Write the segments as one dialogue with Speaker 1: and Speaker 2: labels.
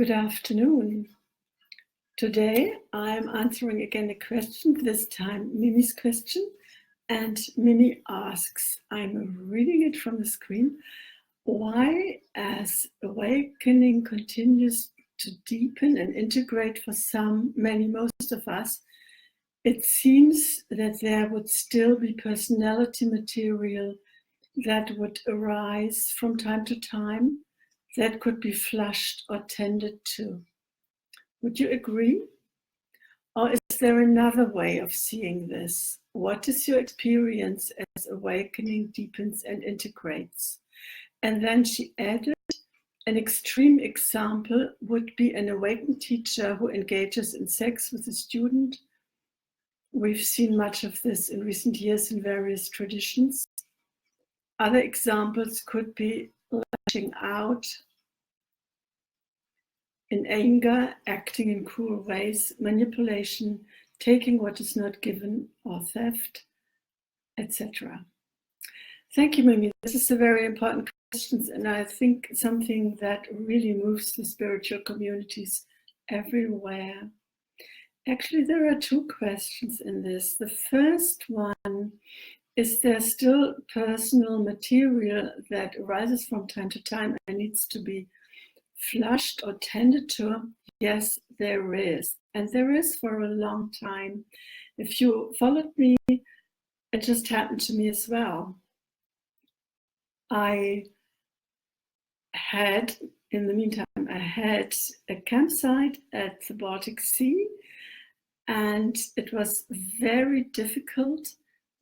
Speaker 1: Good afternoon. Today I'm answering again a question, this time Mimi's question. And Mimi asks, I'm reading it from the screen, why as awakening continues to deepen and integrate for most of us, it seems that there would still be personality material that would arise from time to time that could be flushed or tended to. Would you agree? Or is there another way of seeing this? What is your experience as awakening deepens and integrates? And then she added, an extreme example would be an awakened teacher who engages in sex with a student. We've seen much of this in recent years in various traditions. Other examples could be lashing out in anger, acting in cruel ways, manipulation, taking what is not given, or theft, etc. Thank you, Mimi. This is a very important question, and I think something that really moves the spiritual communities everywhere. Actually, there are two questions in this. The first one, is there still personal material that arises from time to time and needs to be flushed or tended to? Yes, there is. And there is for a long time. If you followed me, it just happened to me as well. In the meantime, I had a campsite at the Baltic Sea, and it was very difficult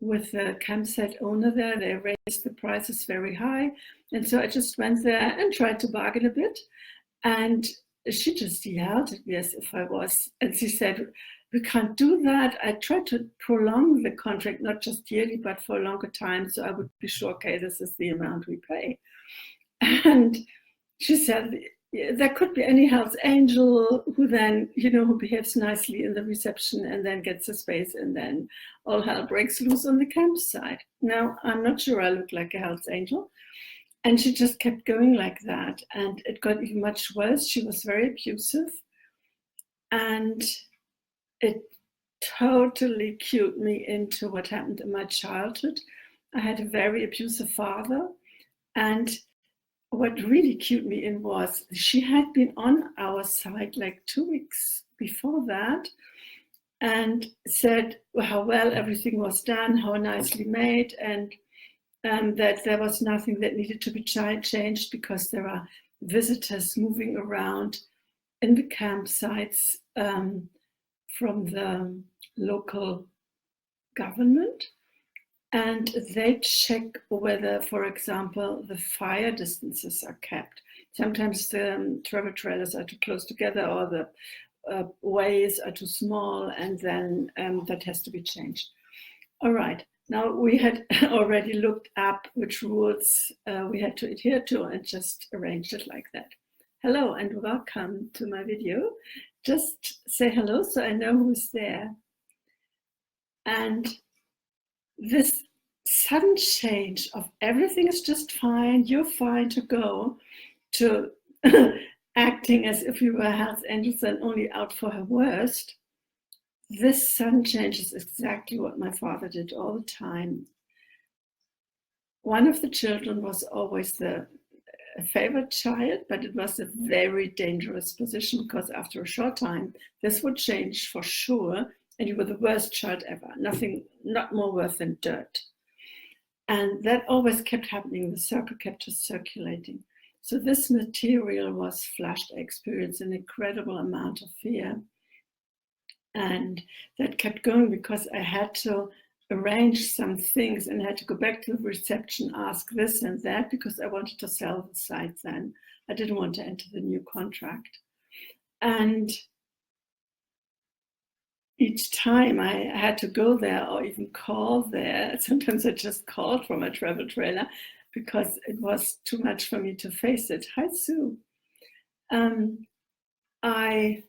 Speaker 1: with the campsite owner there. They raised the prices very high. And so I just went there and tried to bargain a bit. And she just yelled at me as if I was, and she said, we can't do that. I tried to prolong the contract, not just yearly, but for a longer time. So I would be sure, okay, this is the amount we pay. And she said, there could be any Hell's Angel who then, who behaves nicely in the reception and then gets a space, and then all hell breaks loose on the campsite. Now, I'm not sure I look like a Hell's Angel. And she just kept going like that. And it got even much worse. She was very abusive. And it totally cued me into what happened in my childhood. I had a very abusive father. And what really cued me in was she had been on our side like 2 weeks before that and said how well everything was done, how nicely made, and that there was nothing that needed to be changed because there are visitors moving around in the campsites from the local government. And they check whether, for example, the fire distances are kept. Sometimes the travel trailers are too close together, or the ways are too small, and then that has to be changed. All right, now we had already looked up which rules we had to adhere to and just arranged it like that. Hello and welcome to my video. Just say hello so I know who's there. And this sudden change of everything is just fine, you're fine to go, to acting as if you were Hell's Angels and only out for her worst, this sudden change is exactly what my father did all the time. One of the children was always the favorite child, but it was a very dangerous position because after a short time, this would change for sure. And you were the worst child ever, not more worth than dirt. And that always kept happening. The circle kept just circulating. So this material was flushed. I experienced an incredible amount of fear. And that kept going because I had to arrange some things and had to go back to the reception, ask this and that, because I wanted to sell the site then. I didn't want to enter the new contract. And each time I had to go there or even call there, sometimes I just called from a travel trailer because it was too much for me to face it. Hi, Sue. I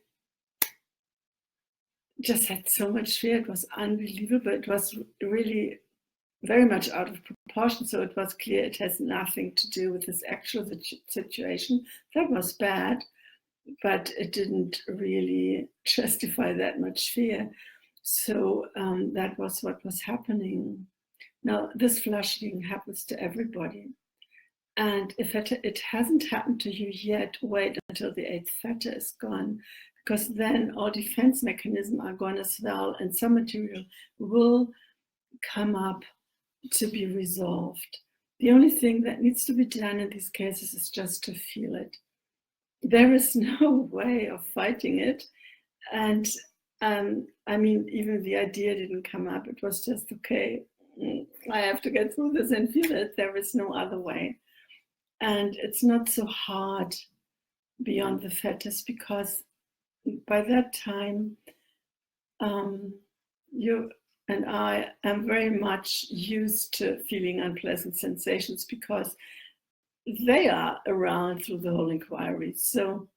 Speaker 1: just had so much fear. It was unbelievable. It was really very much out of proportion. So it was clear it has nothing to do with this actual situation. That was bad. but it didn't really justify that much fear. So that was what was happening. Now, this flushing happens to everybody. And if it hasn't happened to you yet, wait until the eighth theta is gone, because then all defense mechanisms are gone as well, and some material will come up to be resolved. The only thing that needs to be done in these cases is just to feel it. There is no way of fighting it. And I mean, even the idea didn't come up. It was just, okay, I have to get through this and feel it. There is no other way. And it's not so hard beyond the fetus, because by that time, you and I am very much used to feeling unpleasant sensations, because they are around through the whole inquiry. So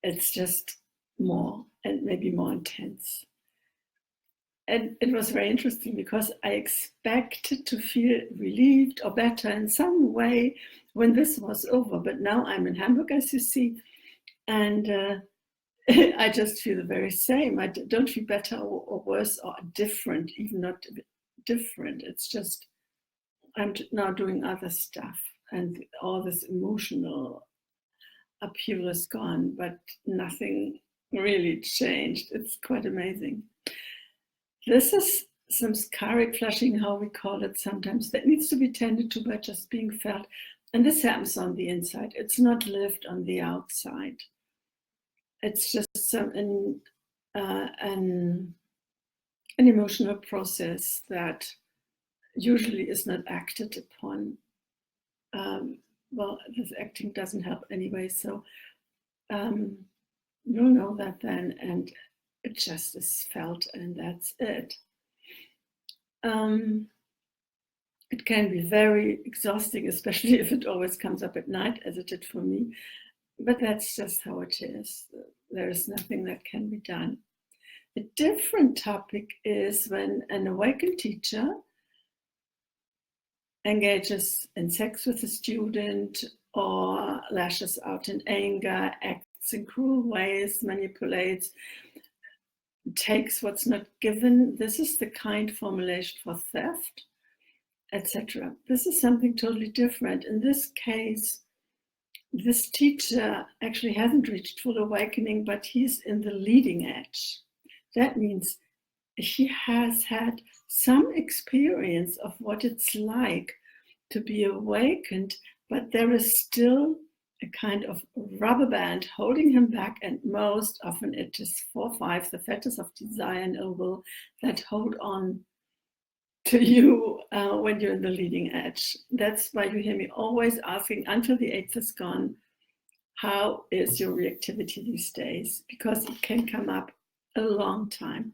Speaker 1: it's just more and maybe more intense. And it was very interesting, because I expected to feel relieved or better in some way when this was over. But now I'm in Hamburg, as you see, and I just feel the very same. I don't feel better or worse or different, even not different. It's just I'm now doing other stuff, and all this emotional upheaval is gone, but nothing really changed. It's quite amazing. This is some scaric flushing, how we call it sometimes, that needs to be tended to by just being felt. And this happens on the inside. It's not lived on the outside. It's just an emotional process that usually is not acted upon. Well, this acting doesn't help anyway, so you'll know that then, and it just is felt, and that's it. It can be very exhausting, especially if it always comes up at night, as it did for me. But that's just how it is. There is nothing that can be done. A different topic is when an awakened teacher engages in sex with a student, or lashes out in anger, acts in cruel ways, manipulates, takes what's not given. This is the kind formulation for theft, etc. This is something totally different. In this case, this teacher actually hasn't reached full awakening, but he's in the leading edge. That means he has had some experience of what it's like to be awakened, but there is still a kind of rubber band holding him back, and most often it is 4-5, the fetters of desire and ill will, that hold on to you when you're in the leading edge. That's why you hear me always asking, until the eighth is gone, how is your reactivity these days? Because it can come up a long time.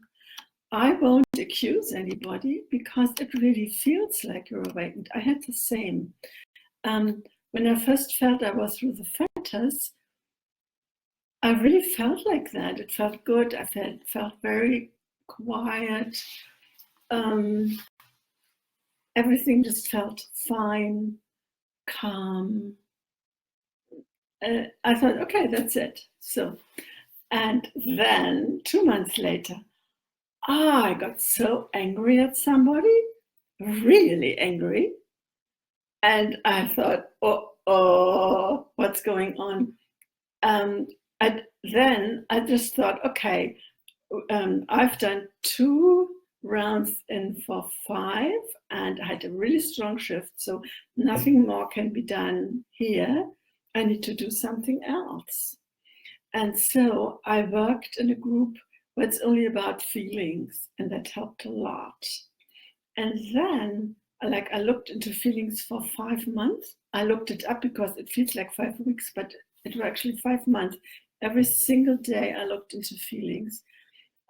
Speaker 1: I won't accuse anybody, because it really feels like you're awakened. I had the same. When I first felt I was through the fetters, I really felt like that. It felt good. I felt very quiet. Everything just felt fine, calm. I thought, okay, that's it. So, and then 2 months later, I got so angry at somebody, really angry. And I thought, oh, what's going on? Then I just thought, okay, I've done 2 rounds in for 5, and I had a really strong shift, so nothing more can be done here. I need to do something else. And so I worked in a group where it's only about feelings, and that helped a lot. And then I looked into feelings for 5 months. I looked it up because it feels like 5 weeks, but it was actually 5 months. Every single day I looked into feelings.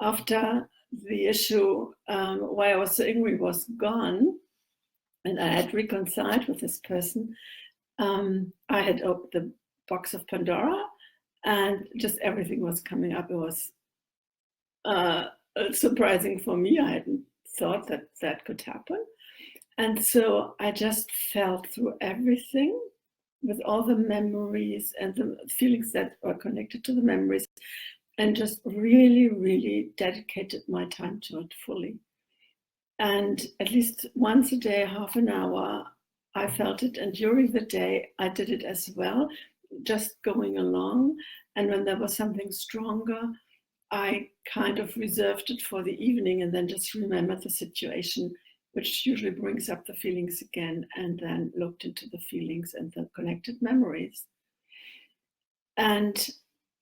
Speaker 1: After the issue why I was so angry was gone, and I had reconciled with this person, I had opened the box of Pandora, and just everything was coming up. It was surprising for me. I hadn't thought that that could happen. And so I just felt through everything, with all the memories and the feelings that are connected to the memories, and just really, really dedicated my time to it fully. And at least once a day, half an hour, I felt it. And during the day, I did it as well, just going along. And when there was something stronger, I kind of reserved it for the evening and then just remembered the situation, which usually brings up the feelings again, and then looked into the feelings and the connected memories. And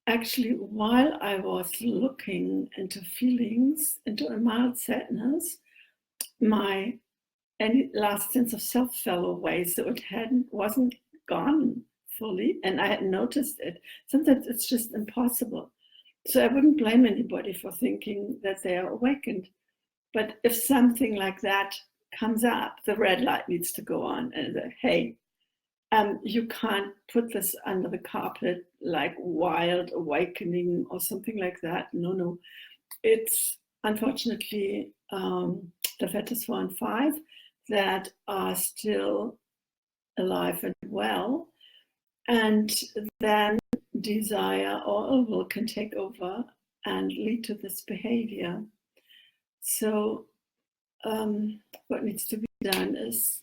Speaker 1: actually, while I was looking into feelings, into a mild sadness, my any last sense of self fell away. So it wasn't gone fully, and I had noticed it. Sometimes it's just impossible. So I wouldn't blame anybody for thinking that they are awakened. But if something like that comes up, the red light needs to go on and say, hey, you can't put this under the carpet like wild awakening or something like that. No. It's unfortunately the fetus 4 and 5 that are still alive and well. And then desire or ill will can take over and lead to this behavior. So what needs to be done is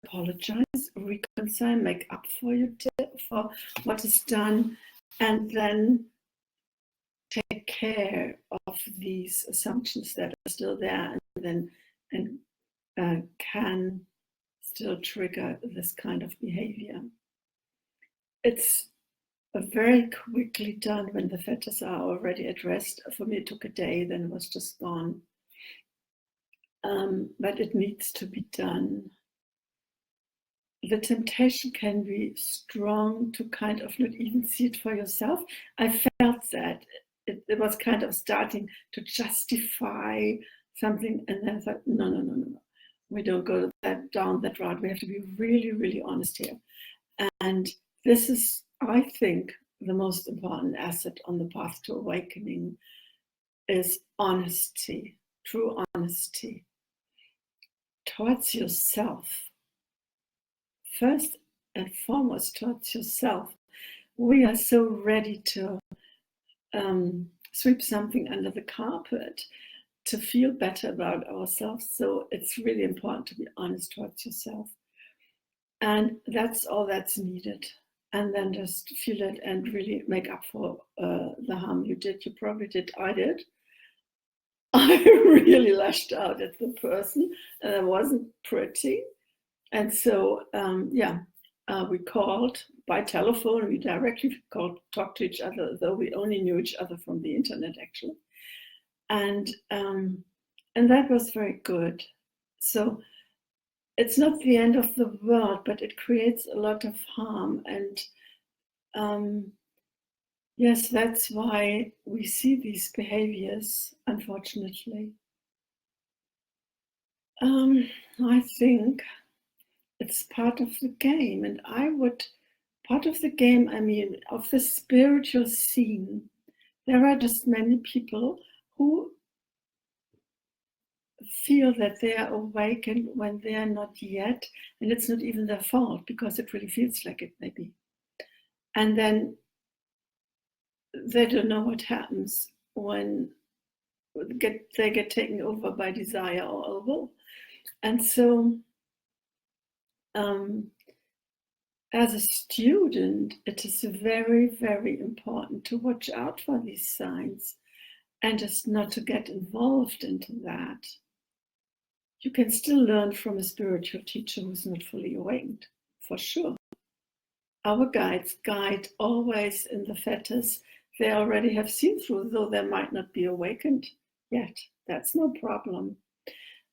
Speaker 1: apologize, reconcile, make up for what is done, and then take care of these assumptions that are still there, and can still trigger this kind of behavior. It's very quickly done when the fetus are already at rest. For me, it took a day, then it was just gone. But it needs to be done. The temptation can be strong to kind of not even see it for yourself. I felt that it was kind of starting to justify something, and then I thought, no. We don't go down that route. We have to be really, really honest here. And this is, I think, the most important asset on the path to awakening is honesty, true honesty towards yourself. First and foremost, towards yourself. We are so ready to sweep something under the carpet to feel better about ourselves. So it's really important to be honest towards yourself. And that's all that's needed. And then just feel it and really make up for the harm you did. You probably did. I did. I really lashed out at the person, and it wasn't pretty. And so, we called by telephone. We directly talked to each other, though we only knew each other from the internet, actually. And that was very good. So it's not the end of the world, but it creates a lot of harm. And yes, that's why we see these behaviors, unfortunately. I think it's part of the game. And part of the game, I mean, of the spiritual scene, there are just many people who feel that they are awakened when they are not yet, and it's not even their fault because it really feels like it maybe. And then they don't know what happens when they get taken over by desire or ill will. And so as a student, it is very, very important to watch out for these signs and just not to get involved into that. You can still learn from a spiritual teacher who's not fully awakened, for sure. Our guides guide always in the fetus. They already have seen through, though they might not be awakened yet. That's no problem.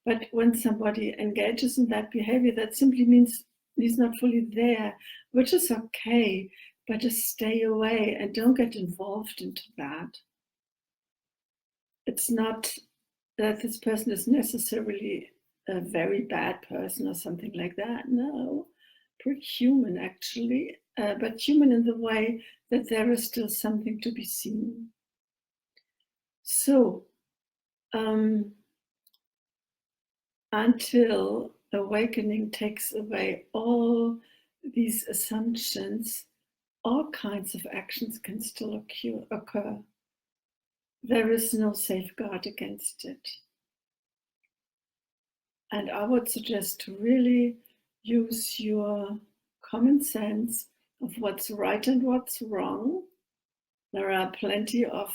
Speaker 1: But when somebody engages in that behavior, that simply means he's not fully there, which is okay, but just stay away and don't get involved into that. It's not that this person is necessarily a very bad person or something like that. No, pretty human actually, but human in the way that there is still something to be seen. So until awakening takes away all these assumptions, all kinds of actions can still occur. There is no safeguard against it. And I would suggest to really use your common sense of what's right and what's wrong. There are plenty of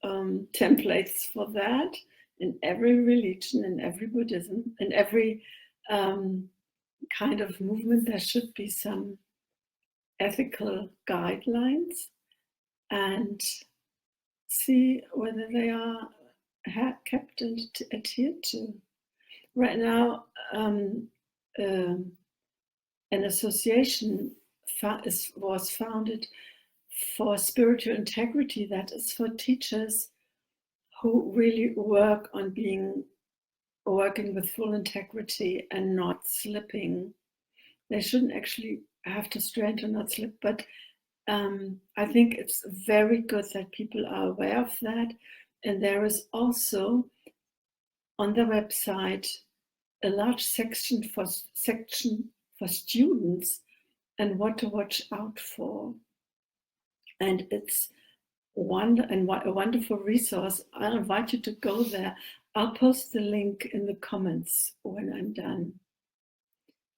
Speaker 1: templates for that in every religion, in every Buddhism, in every kind of movement. There should be some ethical guidelines, and see whether they are kept and adhered to. Right now, an association was founded for spiritual integrity, that is for teachers who really work on working with full integrity and not slipping. They shouldn't actually have to strain to not slip, but I think it's very good that people are aware of that. And there is also on the website a large section for students and what to watch out for. And it's a wonderful resource. I'll invite you to go there. I'll post the link in the comments when I'm done.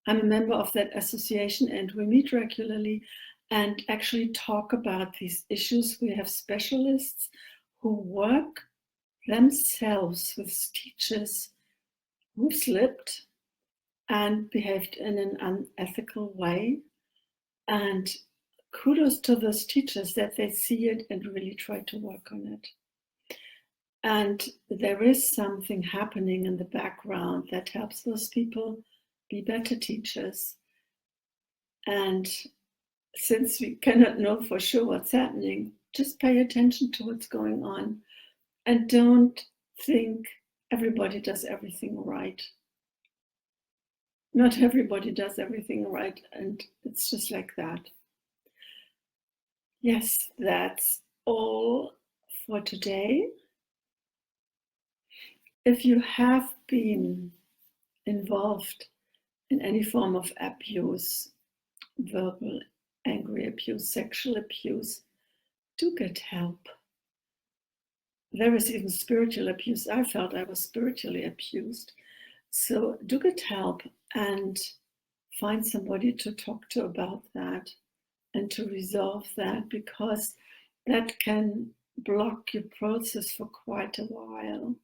Speaker 1: I'm a member of that association, and we meet regularly and actually talk about these issues. We have specialists who work themselves with teachers who slipped and behaved in an unethical way. And kudos to those teachers that they see it and really try to work on it. And there is something happening in the background that helps those people be better teachers. And since we cannot know for sure what's happening, just pay attention to what's going on and don't think everybody does everything right. Not everybody does everything right, and it's just like that. Yes, that's all for today. If you have been involved in any form of abuse, verbal, angry abuse, sexual abuse, do get help. There is even spiritual abuse. I felt I was spiritually abused. So do get help and find somebody to talk to about that and to resolve that, because that can block your process for quite a while.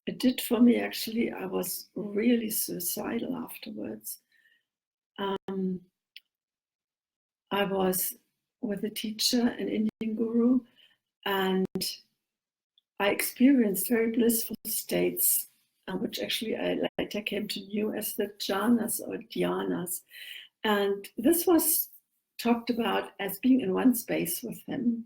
Speaker 1: It did for me, actually. I was really suicidal afterwards. I was with a teacher, an Indian guru, and I experienced very blissful states, which actually I later came to know as the jhanas or dhyanas. And this was talked about as being in one space with him.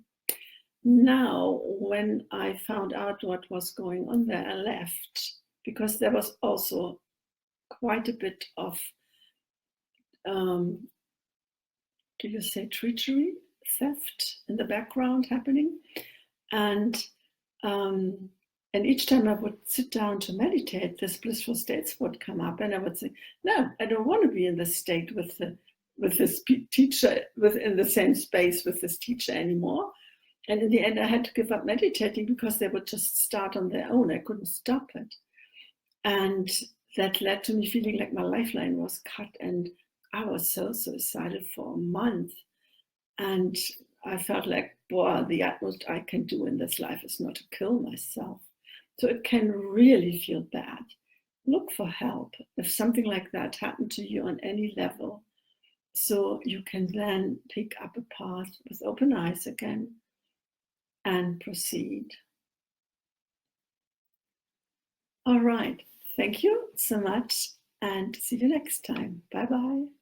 Speaker 1: Now, when I found out what was going on there, I left, because there was also quite a bit of, do you say treachery, theft in the background happening. And each time I would sit down to meditate, this blissful states would come up, and I would say, no, I don't want to be in this state with this teacher, within the same space with this teacher anymore. And in the end, I had to give up meditating because they would just start on their own. I couldn't stop it. And that led to me feeling like my lifeline was cut, and I was so suicidal for a month. And I felt like, boy, the utmost I can do in this life is not to kill myself. So it can really feel bad. Look for help if something like that happened to you on any level, so you can then pick up a path with open eyes again and proceed. All right. Thank you so much, and see you next time. Bye-bye.